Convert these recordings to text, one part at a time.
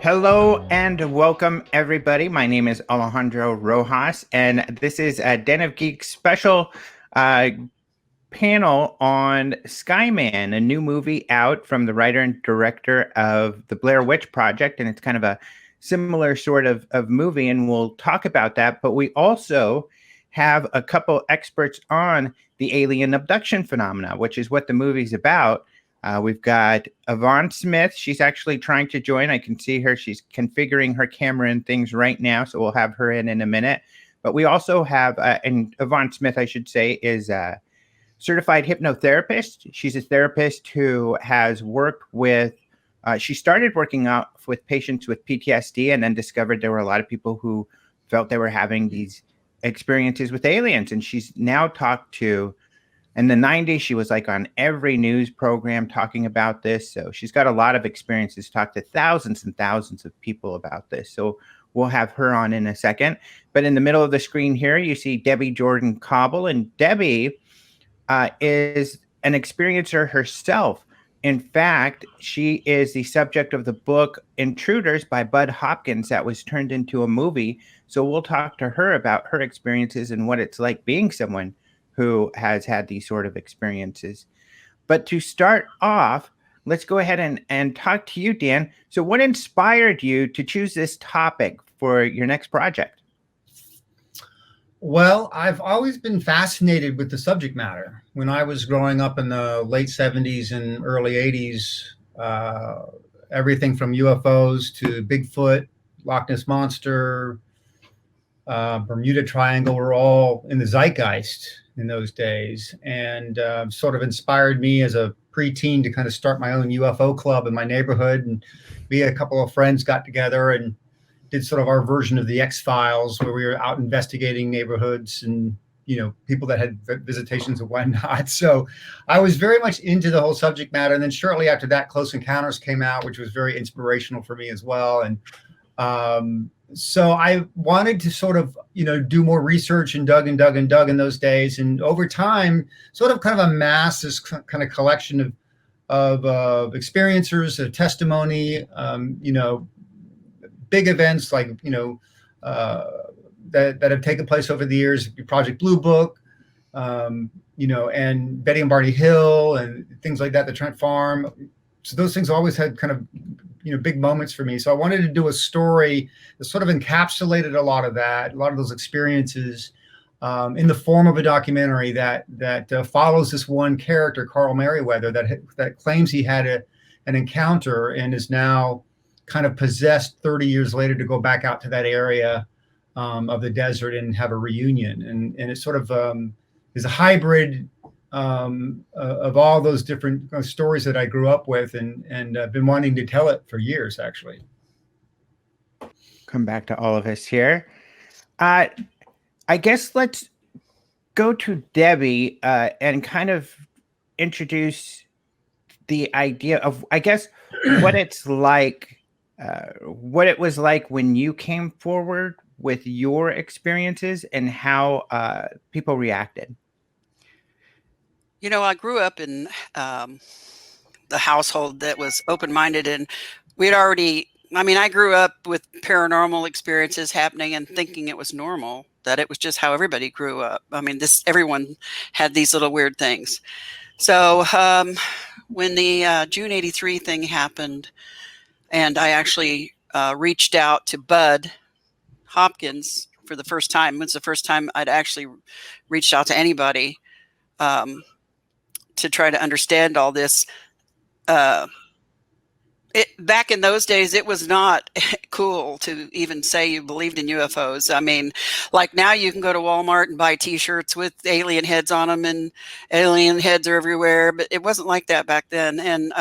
Hello and welcome, everybody. My name is Alejandro Rojas, and this is a Den of Geek special panel on SKYMAN, a new movie out from the writer and director of the Blair Witch Project, and it's kind of a similar sort of movie, and we'll talk about that. But we also have a couple experts on the alien abduction phenomena, which is what the movie's about. We've got Yvonne Smith. She's actually trying to join. I can see her. She's configuring her camera and things right now, so we'll have her in a minute. But we also have, and Yvonne Smith, I should say, is a certified hypnotherapist. She's a therapist who has worked with, she started working out with patients with PTSD and then discovered there were a lot of people who felt they were having these experiences with aliens. And she's now talked to, in the 90s, she was like on every news program talking about this. So she's got a lot of experiences, talked to thousands and thousands of people about this. So we'll have her on in a second. But in the middle of the screen here, you see Debbie Jordan-Kauble. And Debbie is an experiencer herself. In fact, she is the subject of the book Intruders by Bud Hopkins that was turned into a movie. So we'll talk to her about her experiences and what it's like being someone who has had these sort of experiences. But to start off, let's go ahead and talk to you, Dan. So what inspired you to choose this topic for your next project? Well, I've always been fascinated with the subject matter. When I was growing up in the late 70s and early 80s, everything from UFOs to Bigfoot, Loch Ness Monster, Bermuda Triangle were all in the zeitgeist in those days, and sort of inspired me as a preteen to kind of start my own UFO club in my neighborhood. And me and a couple of friends got together and did sort of our version of the X-Files, where we were out investigating neighborhoods and, you know, people that had visitations and whatnot. So I was very much into the whole subject matter. And then shortly after that, Close Encounters came out, which was very inspirational for me as well. And so I wanted to sort of, you know, do more research and dug in those days. And over time, sort of kind of amass this kind of collection of experiencers, of testimony, you know, big events like, you know, that have taken place over the years, Project Blue Book, you know, and Betty and Barney Hill and things like that, the Trent Farm. So those things always had kind of, you know, big moments for me. So I wanted to do a story that sort of encapsulated a lot of that, a lot of those experiences in the form of a documentary that follows this one character, Carl Merriweather, that claims he had an encounter and is now kind of possessed 30 years later to go back out to that area of the desert and have a reunion. And it sort of is a hybrid of all those different stories that I grew up with, and I've been wanting to tell it for years, actually. Come back to all of us here. I guess let's go to Debbie and kind of introduce the idea of, I guess, what it's like, what it was like when you came forward with your experiences and how people reacted. You know, I grew up in the household that was open-minded, and we'd already, I mean, I grew up with paranormal experiences happening and thinking it was normal, that it was just how everybody grew up. I mean, everyone had these little weird things. So when the June 83 thing happened, and I actually reached out to Bud Hopkins for the first time, it was the first time I'd actually reached out to anybody to try to understand all this. Back in those days, it was not cool to even say you believed in UFOs. I mean, like now you can go to Walmart and buy T-shirts with alien heads on them, and alien heads are everywhere, but it wasn't like that back then. And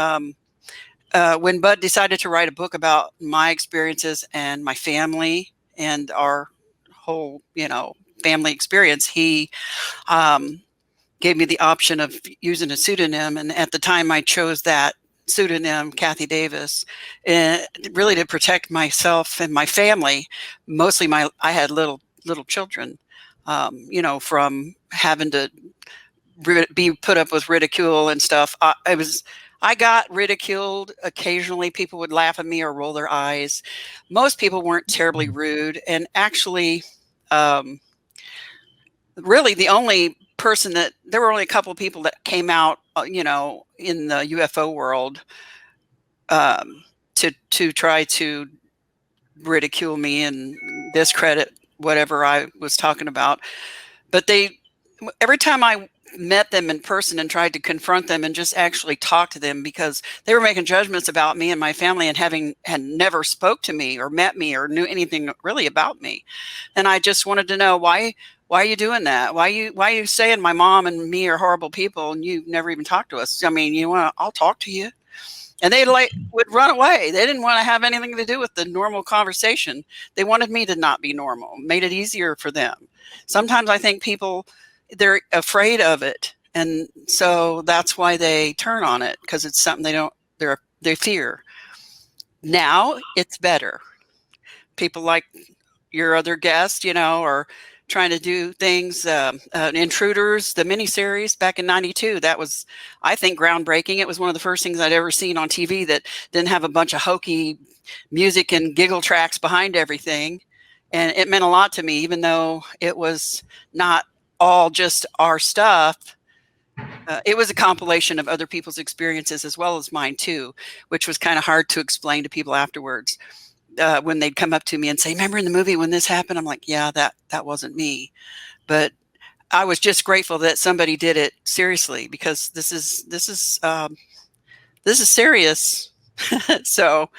when Bud decided to write a book about my experiences and my family and our whole, you know, family experience, he gave me the option of using a pseudonym. And at the time I chose that pseudonym, Kathy Davis, really to protect myself and my family. Mostly I had little children, you know, from having to be put up with ridicule and stuff. I got ridiculed. Occasionally people would laugh at me or roll their eyes. Most people weren't terribly rude. And actually, really the only person there were only a couple of people that came out, in the UFO world to try to ridicule me and discredit whatever I was talking about. But every time I met them in person and tried to confront them and just actually talk to them, because they were making judgments about me and my family and had never spoke to me or met me or knew anything really about me. And I just wanted to know, why are you doing that? Why are you saying my mom and me are horrible people and you never even talked to us? I mean, I'll talk to you. And they would run away. They didn't want to have anything to do with the normal conversation. They wanted me to not be normal, made it easier for them. Sometimes I think people, they're afraid of it. And so that's why they turn on it, because it's something they fear. Now it's better. People like your other guest, are trying to do things. Intruders, the miniseries back in '92, that was, I think, groundbreaking. It was one of the first things I'd ever seen on TV that didn't have a bunch of hokey music and giggle tracks behind everything. And it meant a lot to me, even though it was not all just our stuff. It was a compilation of other people's experiences as well as mine too, which was kind of hard to explain to people afterwards. When they'd come up to me and say, "Remember in the movie when this happened?" I'm like, "Yeah, that wasn't me." But I was just grateful that somebody did it seriously, because this is serious. So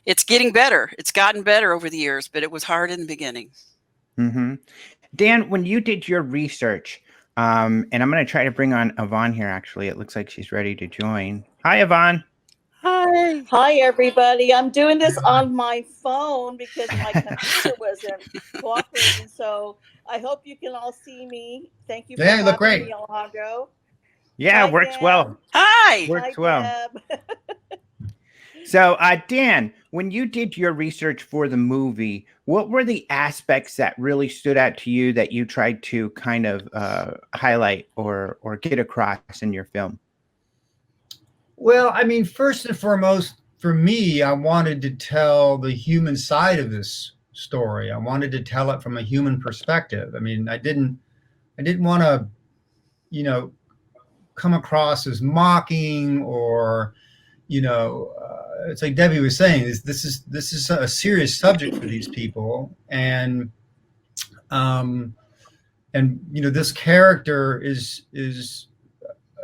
it's getting better. It's gotten better over the years, but it was hard in the beginning. Mm-hmm. Dan, when you did your research, and I'm going to try to bring on Yvonne here, actually. It looks like she's ready to join. Hi, Yvonne. Hi, everybody. I'm doing this on my phone because my computer wasn't cooperating. So I hope you can all see me. Thank you for having look great. me, Alejandro. Yeah, Hi, works Dan. well. Hi. Works Hi, well. Deb. So, Dan, when you did your research for the movie, what were the aspects that really stood out to you that you tried to kind of highlight or get across in your film? Well, I mean, first and foremost, for me, I wanted to tell the human side of this story. I wanted to tell it from a human perspective. I mean, I didn't want to, come across as mocking or, it's like Debbie was saying, this is a serious subject for these people, and this character is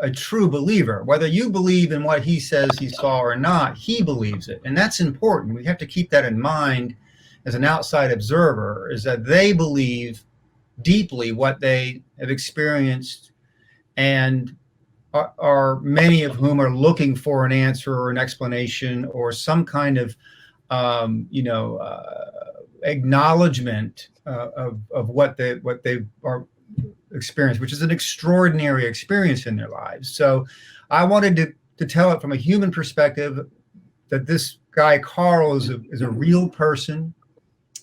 a true believer. Whether you believe in what he says he saw or not, he believes it. And that's important. We have to keep that in mind as an outside observer, is that they believe deeply what they have experienced, and are many of whom are looking for an answer or an explanation or some kind of, acknowledgement of what they are experience, which is an extraordinary experience in their lives. So I wanted to tell it from a human perspective, that this guy Carl is a real person.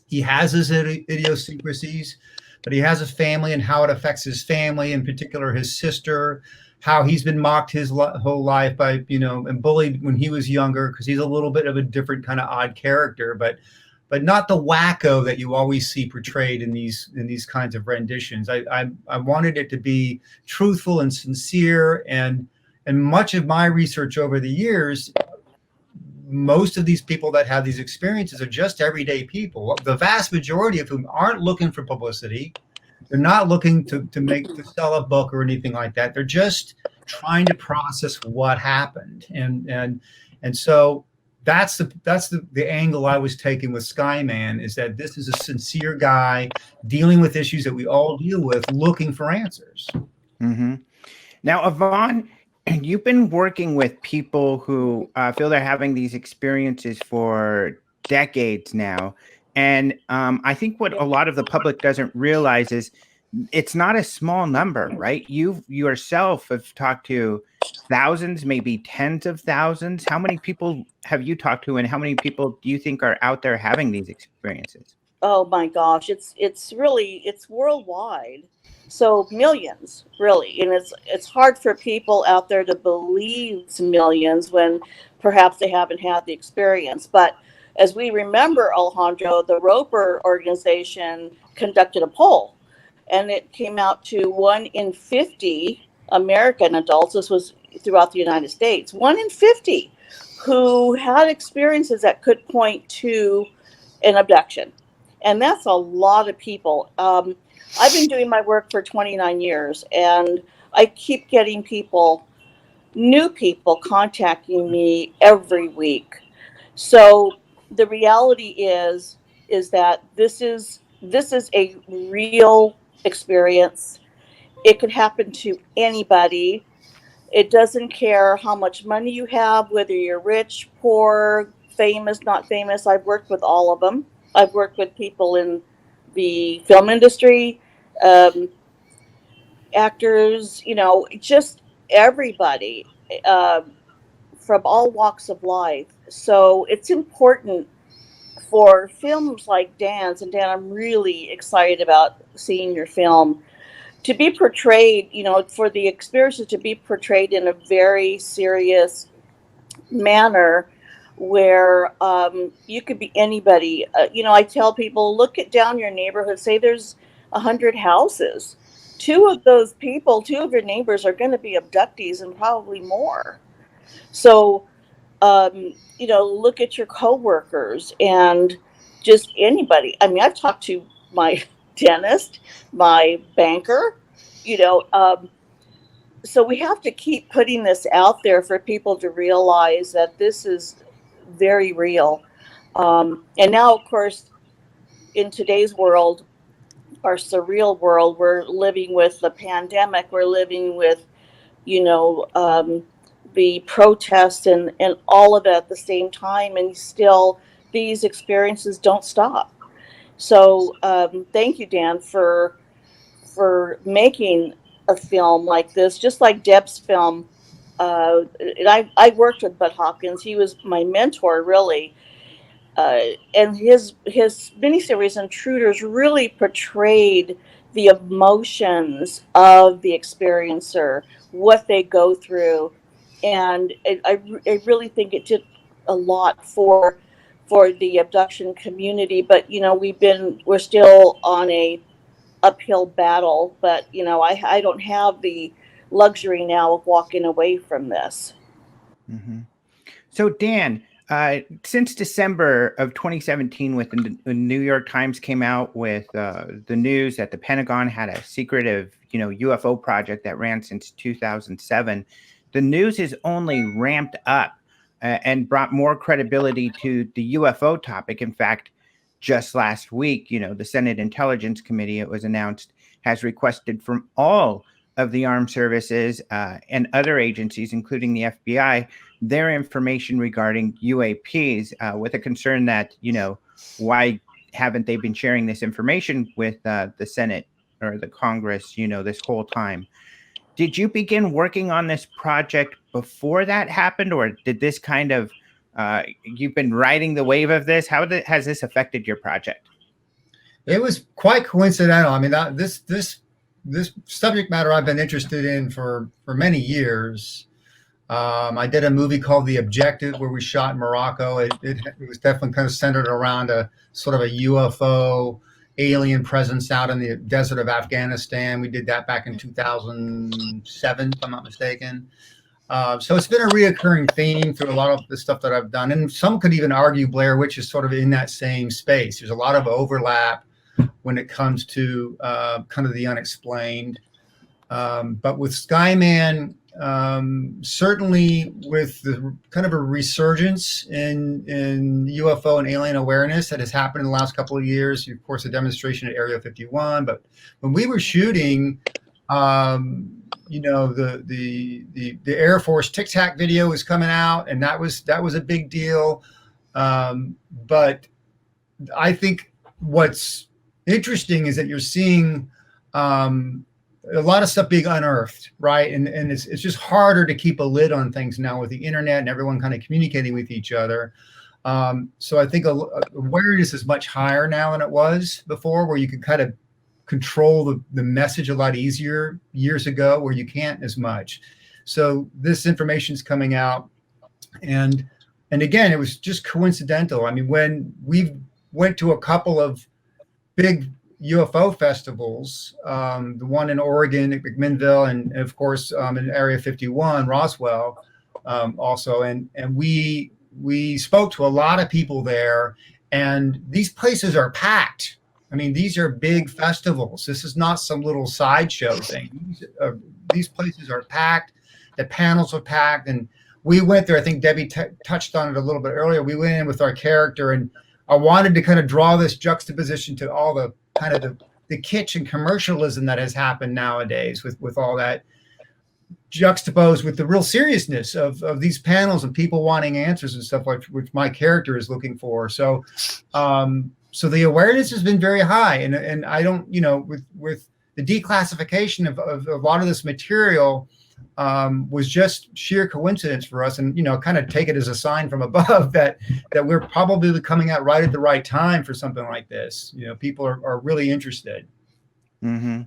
He has his idiosyncrasies, but he has a family, and how it affects his family, in particular his sister, how he's been mocked his whole life by, and bullied when he was younger, because he's a little bit of a different kind of odd character, but not the wacko that you always see portrayed in these kinds of renditions. I wanted it to be truthful and sincere, and much of my research over the years, most of these people that have these experiences are just everyday people. The vast majority of whom aren't looking for publicity. They're not looking to sell a book or anything like that. They're just trying to process what happened, and so that's the angle I was taking with SKYMAN, is that this is a sincere guy dealing with issues that we all deal with, looking for answers. Mm-hmm. Now, Yvonne, you've been working with people who feel they're having these experiences for decades now. And I think what a lot of the public doesn't realize is it's not a small number, right? You yourself have talked to thousands, maybe tens of thousands. How many people have you talked to, and how many people do you think are out there having these experiences? Oh my gosh, it's really, it's worldwide. So millions, really. And it's hard for people out there to believe it's millions when perhaps they haven't had the experience. But as we remember, Alejandro, the Roper organization conducted a poll, and it came out to 1 in 50 American adults. This was throughout the United States. 1 in 50 who had experiences that could point to an abduction. And that's a lot of people. I've been doing my work for 29 years, and I keep getting new people contacting me every week. So the reality is that this is a real experience. It could happen to anybody. It doesn't care how much money you have, whether you're rich, poor, famous, not famous. I've worked with all of them. I've worked with people in the film industry, actors, just everybody, from all walks of life. So it's important for films like Dan's, and Dan, I'm really excited about seeing your film, to be portrayed, for the experiences to be portrayed in a very serious manner where you could be anybody. I tell people, look down your neighborhood, say there's 100 houses. Two of your neighbors are going to be abductees, and probably more. So, look at your coworkers and just anybody. I mean, I've talked to my dentist, my banker, so we have to keep putting this out there for people to realize that this is very real. And now, of course, in today's world, our surreal world, we're living with the pandemic, we're living with, the protests and all of it at the same time, and still these experiences don't stop. So thank you, Dan, for making a film like this, just like Deb's film. And I worked with Bud Hopkins. He was my mentor, really. And his miniseries Intruders really portrayed the emotions of the experiencer, what they go through. And I really think it did a lot for the abduction community. But, we're still on a uphill battle. But, I don't have the luxury now of walking away from this. Mm-hmm. So, Dan, since December of 2017, when the New York Times came out with the news that the Pentagon had a secretive, UFO project that ran since 2007, the news has only ramped up and brought more credibility to the UFO topic. In fact, just last week, the Senate Intelligence Committee, it was announced, has requested from all of the armed services and other agencies, including the FBI, their information regarding UAPs, with a concern that, why haven't they been sharing this information with the Senate or the Congress, this whole time? Did you begin working on this project before that happened, or did this kind of, you've been riding the wave of this? How has this affected your project? It was quite coincidental. I mean, this subject matter I've been interested in for many years. I did a movie called The Objective, where we shot in Morocco. It was definitely kind of centered around a sort of a UFO alien presence out in the desert of Afghanistan. We did that back in 2007, if I'm not mistaken. So it's been a reoccurring theme through a lot of the stuff that I've done. And some could even argue Blair Witch is sort of in that same space. There's a lot of overlap when it comes to kind of the unexplained. But with SKYMAN, certainly with the kind of a resurgence in UFO and alien awareness that has happened in the last couple of years. Of course, a demonstration at Area 51. But when we were shooting, the Air Force Tic Tac video was coming out, and that was a big deal. But I think what's interesting is that you're seeing a lot of stuff being unearthed, right? And it's just harder to keep a lid on things now with the internet and everyone kind of communicating with each other. So I think awareness is much higher now than it was before, where you could kind of control the message a lot easier years ago, where you can't as much. So this information is coming out, and again, it was just coincidental. I mean, when we went to a couple of big UFO festivals, the one in Oregon at McMinnville, and of course in Area 51, Roswell, also, and we spoke to a lot of people there, and these places are packed. I mean, these are big festivals. This is not some little sideshow thing. These places are packed. The panels are packed, and we went there. I think Debbie touched on it a little bit earlier. We went in with our character, and I wanted to kind of draw this juxtaposition to all the kind of the kitsch and commercialism that has happened nowadays with all that juxtaposed with the real seriousness of these panels and people wanting answers and stuff, like which my character is looking for. So so the awareness has been very high, and I don't, with the declassification of a lot of this material was just sheer coincidence for us, and kind of take it as a sign from above that we're probably coming out right at the right time for something like this. People are really interested. Mm-hmm.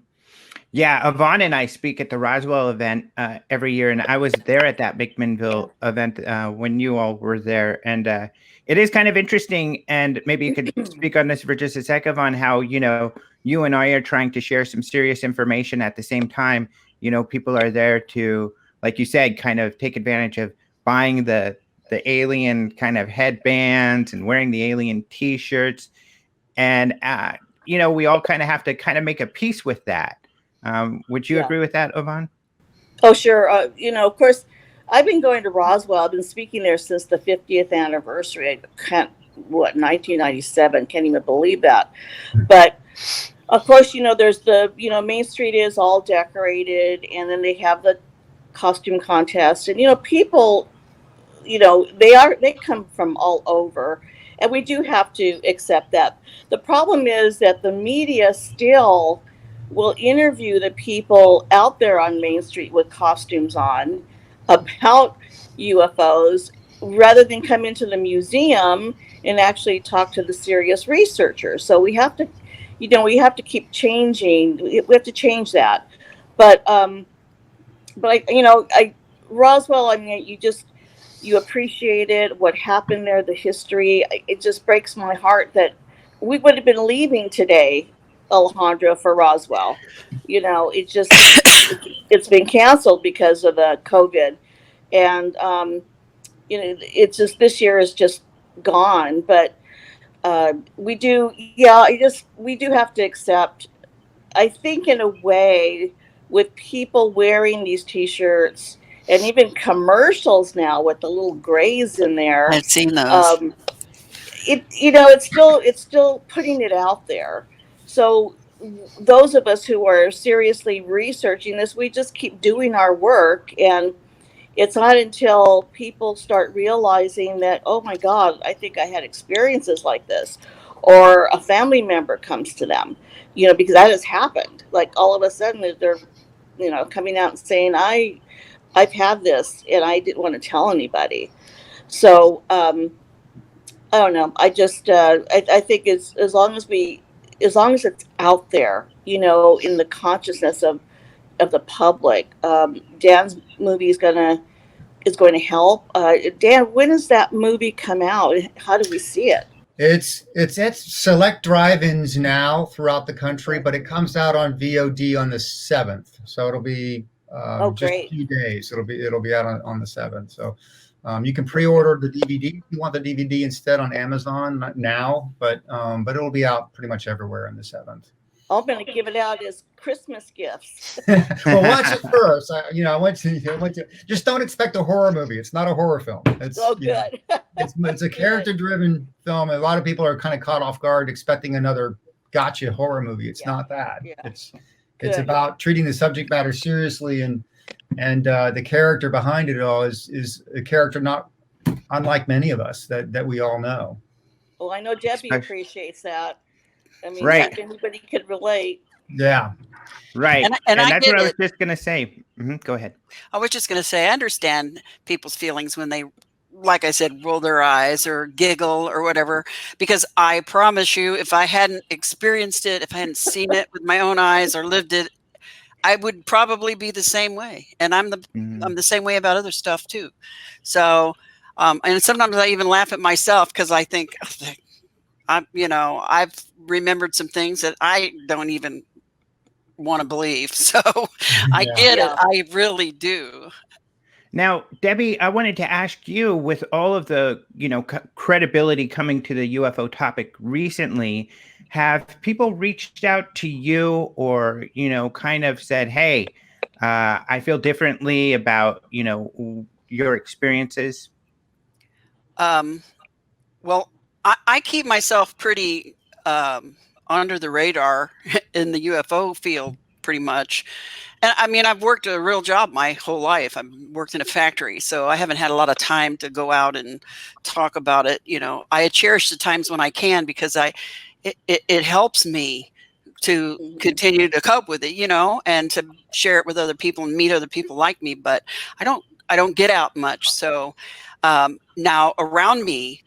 Yeah, Yvonne and I speak at the Roswell event every year, and I was there at that McMinnville event when you all were there, and it is kind of interesting. And maybe you could speak on this for just a second, on how you and I are trying to share some serious information at the same time. People are there to, like you said, kind of take advantage of buying the alien kind of headbands and wearing the alien T-shirts, and we all kind of have to kind of make a peace with that. Would you agree with that, Yvonne? Oh, sure. Of course, I've been going to Roswell. I've been speaking there since the 50th anniversary. 1997. Can't even believe that. But of course, there's the, Main Street is all decorated, and then they have the costume contest, and people, they come from all over, and we do have to accept that. The problem is that the media still will interview the people out there on Main Street with costumes on about UFOs, rather than come into the museum and actually talk to the serious researchers. So we have to, we have to keep changing. We have to change that. But Roswell, I mean, you appreciated what happened there, the history. It just breaks my heart that we would have been leaving today, Alejandro, for Roswell. It's been canceled because of the COVID, and it's just, this year is just gone. But we do have to accept, I think, in a way, with people wearing these T-shirts and even commercials now with the little grays in there. I've seen those. It's still putting it out there. So those of us who are seriously researching this, we just keep doing our work, and it's not until people start realizing that, oh my God, I think I had experiences like this, or a family member comes to them, because that has happened. Like all of a sudden they're, coming out and saying, I've had this and I didn't want to tell anybody. So I don't know. I just I think it's as long as it's out there, in the consciousness of the public. Dan's movie is going to help. Dan, when does that movie come out? How do we see it? It's at select drive-ins now throughout the country, but it comes out on VOD on the 7th. So it'll be just a few days. It'll be out on the 7th. So you can pre-order the DVD if you want the DVD instead on Amazon, not now, but it'll be out pretty much everywhere on the 7th. I'm going to give it out as Christmas gifts. Well, watch it first. I went to. Just don't expect a horror movie. It's not a horror film. It's good. It's a character-driven film. A lot of people are kind of caught off guard expecting another gotcha horror movie. It's not that. Yeah. It's about treating the subject matter seriously, and the character behind it all is a character not unlike many of us that we all know. Well, I know Debbie appreciates that. I mean, right. If anybody could relate. Yeah. Right. And that's what I was just going to say. Mm-hmm. Go ahead. I was just going to say, I understand people's feelings when they like I said, roll their eyes or giggle or whatever, because I promise you, if I hadn't experienced it, if I hadn't seen it with my own eyes or lived it, I would probably be the same way. And I'm the same way about other stuff too. So, and sometimes I even laugh at myself because I think I've remembered some things that I don't even want to believe. So I get it. I really do. Now, Debbie, I wanted to ask you, with all of the, credibility coming to the UFO topic recently, have people reached out to you or, kind of said, hey, I feel differently about, your experiences? Well, I keep myself pretty under the radar in the UFO field, pretty much. And I mean, I've worked a real job my whole life. I've worked in a factory, so I haven't had a lot of time to go out and talk about it. I cherish the times when I can, because it helps me to continue to cope with it, and to share it with other people and meet other people like me. But I don't get out much. So now around me,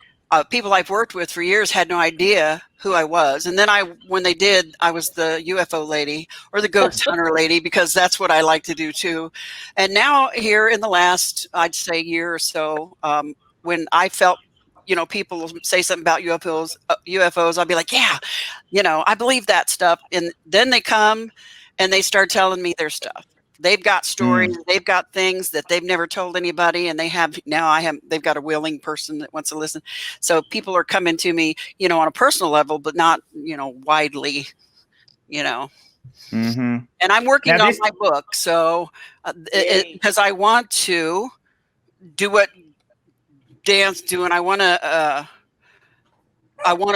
people I've worked with for years had no idea who I was. And then when they did, I was the UFO lady or the ghost hunter lady, because that's what I like to do too. And now here in the last, I'd say, year or so, when I felt, people say something about UFOs, I'll be like, yeah, I believe that stuff. And then they come and they start telling me their stuff. They've got stories, they've got things that they've never told anybody. And they've got a willing person that wants to listen. So people are coming to me, on a personal level, but not, widely, Mm-hmm. And I'm working on my book. So, because I want to do what Dan's doing, I want to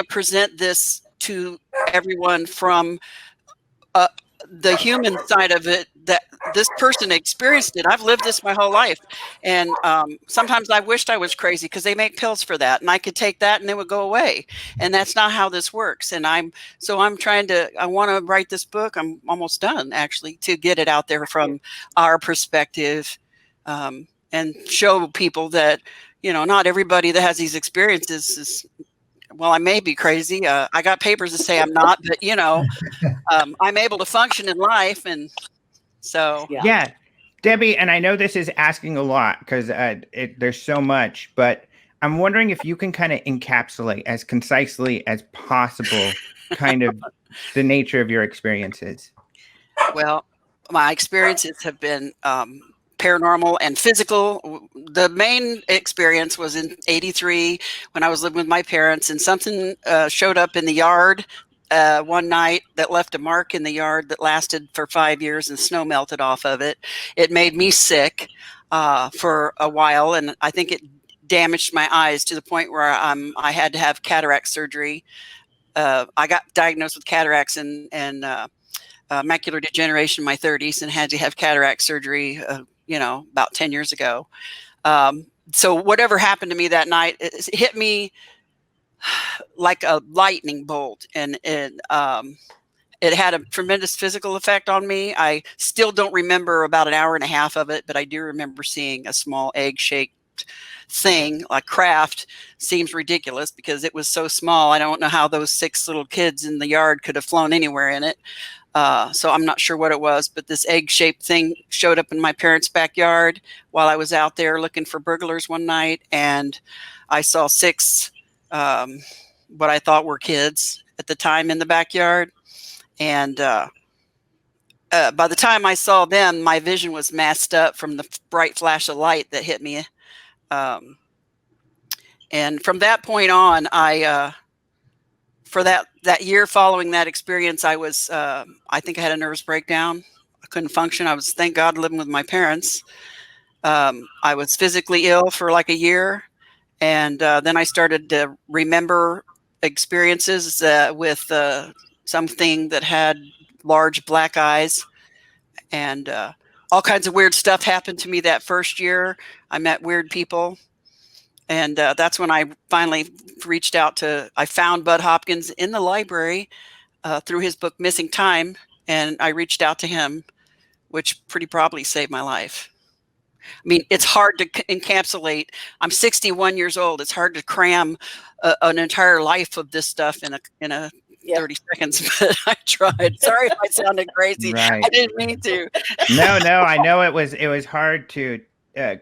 present this to everyone from the human side of it, that this person experienced it. I've lived this my whole life. And sometimes I wished I was crazy, because they make pills for that and I could take that and it would go away. And that's not how this works. And I want to write this book. I'm almost done, actually, to get it out there from our perspective, and show people that, not everybody that has these experiences is, well, I may be crazy. I got papers to say I'm not, but I'm able to function in life. And so, yeah, Debbie, and I know this is asking a lot, because there's so much, but I'm wondering if you can kind of encapsulate as concisely as possible kind of the nature of your experiences. Well, my experiences have been paranormal and physical. The main experience was in '83 when I was living with my parents, and something showed up in the yard one night that left a mark in the yard that lasted for 5 years, and snow melted off of it. It made me sick for a while, and I think it damaged my eyes to the point where I had to have cataract surgery. I got diagnosed with cataracts and macular degeneration in my 30s, and had to have cataract surgery about 10 years ago. So whatever happened to me that night, it hit me like a lightning bolt, and it had a tremendous physical effect on me. I still don't remember about an hour and a half of it, but I do remember seeing a small egg-shaped thing, like craft. Seems ridiculous because it was so small. I don't know how those 6 little kids in the yard could have flown anywhere in it. So I'm not sure what it was, but this egg-shaped thing showed up in my parents' backyard while I was out there looking for burglars one night. And I saw 6, what I thought were kids at the time in the backyard. And by the time I saw them, my vision was masked up from the bright flash of light that hit me. And from that point on, for that year following that experience, I was, I think I had a nervous breakdown. I couldn't function. I was, thank God, living with my parents. I was physically ill for like a year. And then I started to remember experiences with something that had large black eyes. And all kinds of weird stuff happened to me that first year. I met weird people. And that's when I finally reached out I found Bud Hopkins in the library through his book, Missing Time. And I reached out to him, which pretty probably saved my life. mean, it's hard to encapsulate. I'm 61 years old. It's hard to cram an entire life of this stuff in a 30 seconds, but I tried. Sorry if I sounded crazy. Right. I didn't mean to. No, I know it was hard to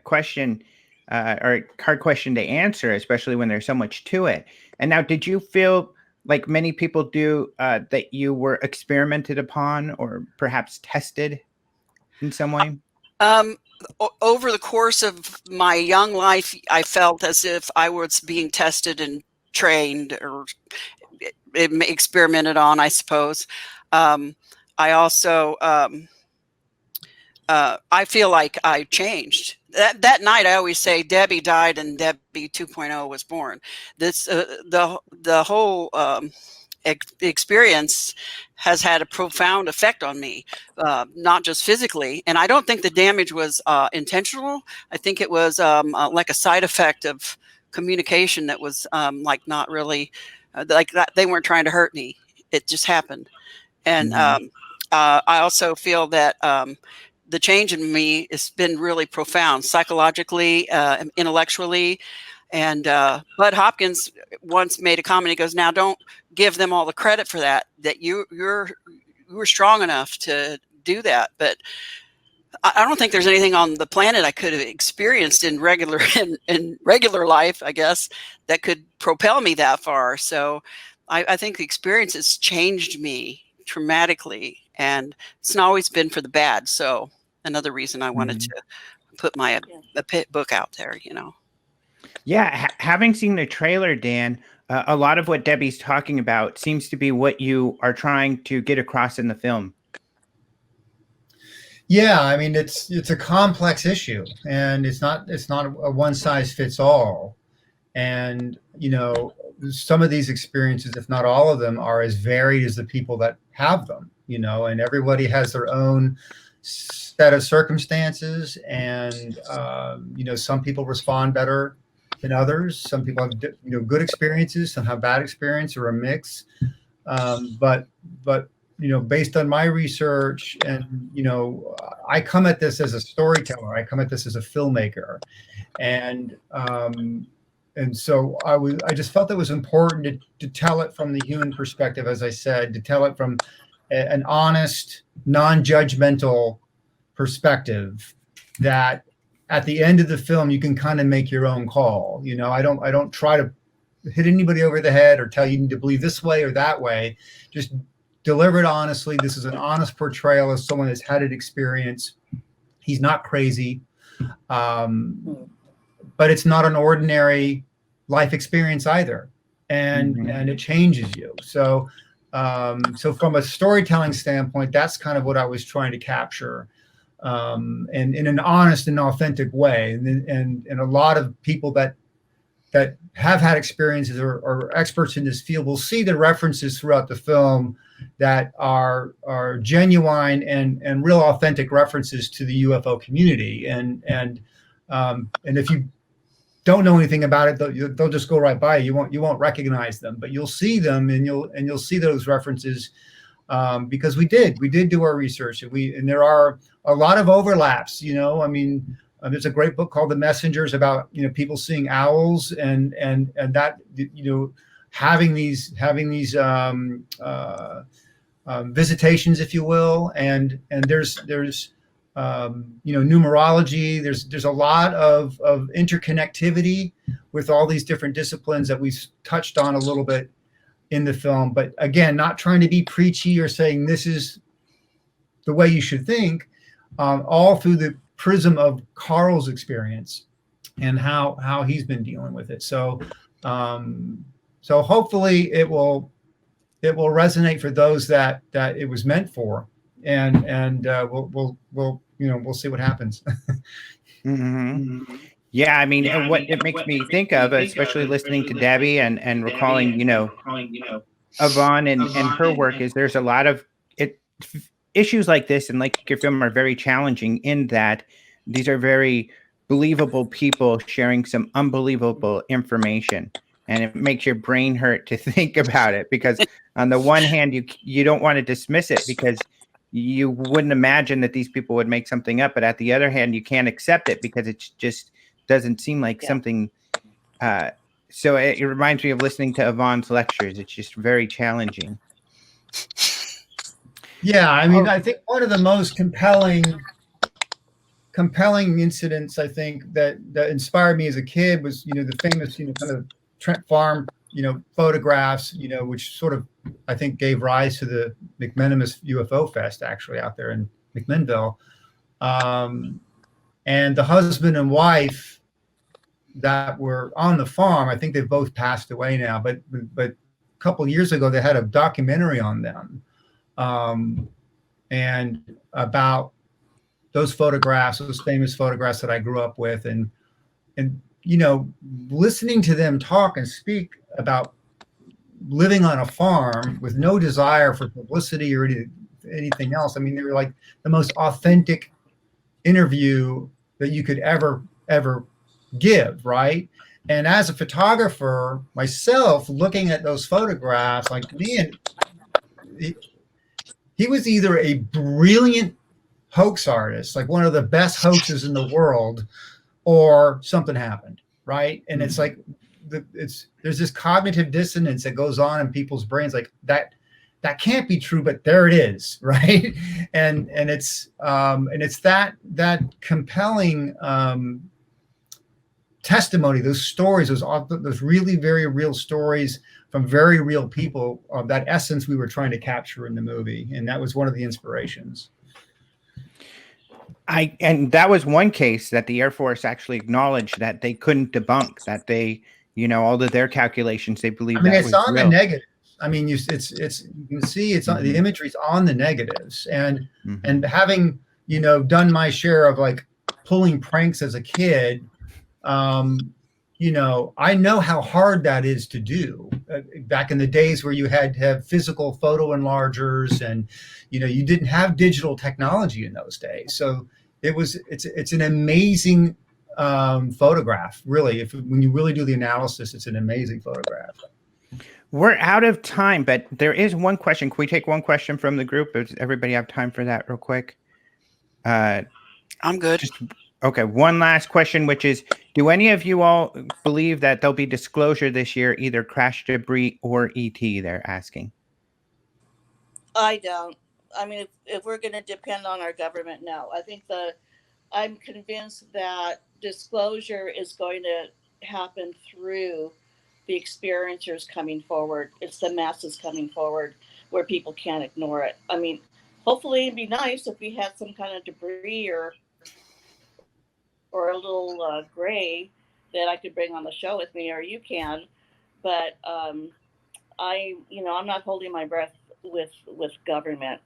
question or hard question to answer, especially when there's so much to it. And now, did you feel like many people do that you were experimented upon or perhaps tested in some way? Over the course of my young life, I felt as if I was being tested and trained or experimented on, I suppose. I also, I feel like I changed. That night, I always say Debbie died and Debbie 2.0 was born. This the whole experience has had a profound effect on me, not just physically. And I don't think the damage was intentional. I think it was like a side effect of communication that was like not really like that. They weren't trying to hurt me. It just happened. And I also feel that the change in me has been really profound, psychologically, intellectually. And Bud Hopkins once made a comment. He goes, "Now don't give them all the credit for that. That you were strong enough to do that." But I don't think there's anything on the planet I could have experienced in regular life, I guess, that could propel me that far. So I think the experience has changed me dramatically, and it's not always been for the bad. So another reason I wanted to put my book out there, you know. Yeah, having seen the trailer, Dan, a lot of what Debbie's talking about seems to be what you are trying to get across in the film. Yeah, I mean, it's a complex issue, and it's not a one size fits all. And you know, some of these experiences, if not all of them, are as varied as the people that have them. You know, and everybody has their own set of circumstances, and you know, some people respond better than others. Some people have good experiences, some have bad experience, or a mix. But you know, based on my research, and you know, I come at this as a storyteller. I come at this as a filmmaker, and so I just felt it was important to tell it from the human perspective, as I said, to tell it from an honest, non-judgmental perspective, that at the end of the film you can kind of make your own call. You know, I don't try to hit anybody over the head or tell you need to believe this way or that way. Just deliver it honestly. This is an honest portrayal of someone that's had an experience. He's not crazy, but it's not an ordinary life experience either, and it changes you. So from a storytelling standpoint, that's kind of what I was trying to capture, and in an honest and authentic way. And a lot of people that have had experiences or are experts in this field will see the references throughout the film that are genuine and real authentic references to the UFO community. And if you don't know anything about it, they'll just go right by you. You won't recognize them, but you'll see them, and you'll see those references, because we did do our research, and there are a lot of overlaps. You know, I mean, there's a great book called The Messengers about, you know, people seeing owls and that, you know, having these visitations, if you will, and there's you know, numerology. There's a lot of interconnectivity with all these different disciplines that we've touched on a little bit in the film. But again, not trying to be preachy or saying this is the way you should think, all through the prism of Carl's experience and how he's been dealing with it. So hopefully it will resonate for those that it was meant for, and we'll see what happens. Yeah, I mean, what it makes me think of, especially listening to Debbie and recalling, you know, Yvonne and her work, is there's a lot of issues like this, and like your film, are very challenging in that these are very believable people sharing some unbelievable information, and it makes your brain hurt to think about it, because on the one hand, you don't want to dismiss it because you wouldn't imagine that these people would make something up. But at the other hand, you can't accept it because it just doesn't seem like something. So it reminds me of listening to Yvonne's lectures. It's just very challenging. Yeah, I mean, I think one of the most compelling incidents, I think, that inspired me as a kid was, the famous, kind of Trent Farm, photographs, which sort of, I think, gave rise to the McMenamus UFO Fest, actually, out there in McMinnville. And the husband and wife that were on the farm, I think they've both passed away now, but a couple of years ago, they had a documentary on them. And about those photographs, those famous photographs that I grew up with, and listening to them talk and speak about living on a farm with no desire for publicity or anything else. I mean, they were like the most authentic interview that you could ever give, right? And as a photographer myself, looking at those photographs, like, man, he was either a brilliant hoax artist, like one of the best hoaxes in the world, or something happened, right? And it's like there's this cognitive dissonance that goes on in people's brains, like that can't be true, but there it is, right? And it's that compelling testimony, those stories, those really very real stories from very real people, of that essence we were trying to capture in the movie, and that was one of the inspirations. And that was one case that the Air Force actually acknowledged that they couldn't debunk, that they, all of their calculations, they believe. I mean, it's on the negatives. I mean, you can see it's on the imagery's on the negatives, and having done my share of like pulling pranks as a kid, I know how hard that is to do. Back in the days where you had to have physical photo enlargers, and you didn't have digital technology in those days, so it's an amazing photograph, really. When you really do the analysis, it's an amazing photograph. We're out of time, but there is one question. Can we take one question from the group? Does everybody have time for that real quick? I'm good. Okay, one last question, which is, do any of you all believe that there'll be disclosure this year, either crash debris or ET, they're asking? I don't. I mean, if we're going to depend on our government, no. I think I'm convinced that disclosure is going to happen through the experiencers coming forward. It's the masses coming forward where people can't ignore it. I mean, hopefully it'd be nice if we had some kind of debris or a little gray that I could bring on the show with me, or you can. But I'm not holding my breath with government.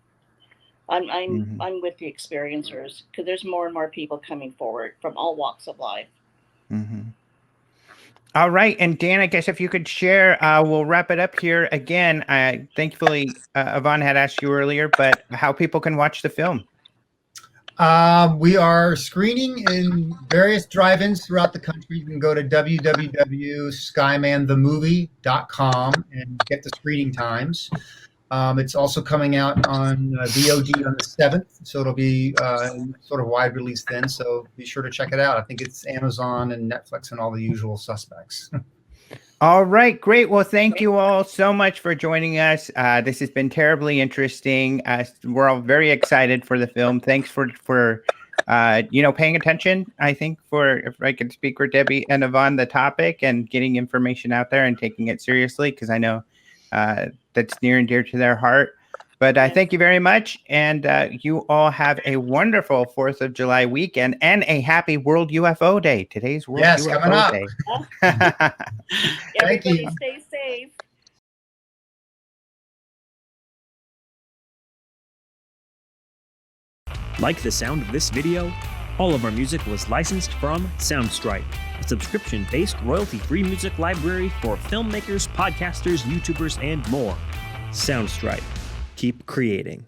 I'm with the experiencers, because there's more and more people coming forward from all walks of life. Mm-hmm. All right, and Dan, I guess if you could share, we'll wrap it up here. Again, thankfully, Yvonne had asked you earlier, but how people can watch the film. We are screening in various drive-ins throughout the country. You can go to www.SKYMANThemovie.com and get the screening times. It's also coming out on VOD on the 7th, so it'll be sort of wide release then. So be sure to check it out. I think it's Amazon and Netflix and all the usual suspects. All right, great. Well, thank you all so much for joining us. This has been terribly interesting. We're all very excited for the film. Thanks for paying attention. I think if I could speak for Debbie and Yvonne, the topic, and getting information out there and taking it seriously, because I know that's near and dear to their heart. But thank you very much. And you all have a wonderful 4th of July weekend and a happy World UFO Day. Today's World UFO Day. Everybody stay safe. Like the sound of this video? All of our music was licensed from Soundstripe, a subscription-based royalty-free music library for filmmakers, podcasters, YouTubers, and more. Soundstripe. Keep creating.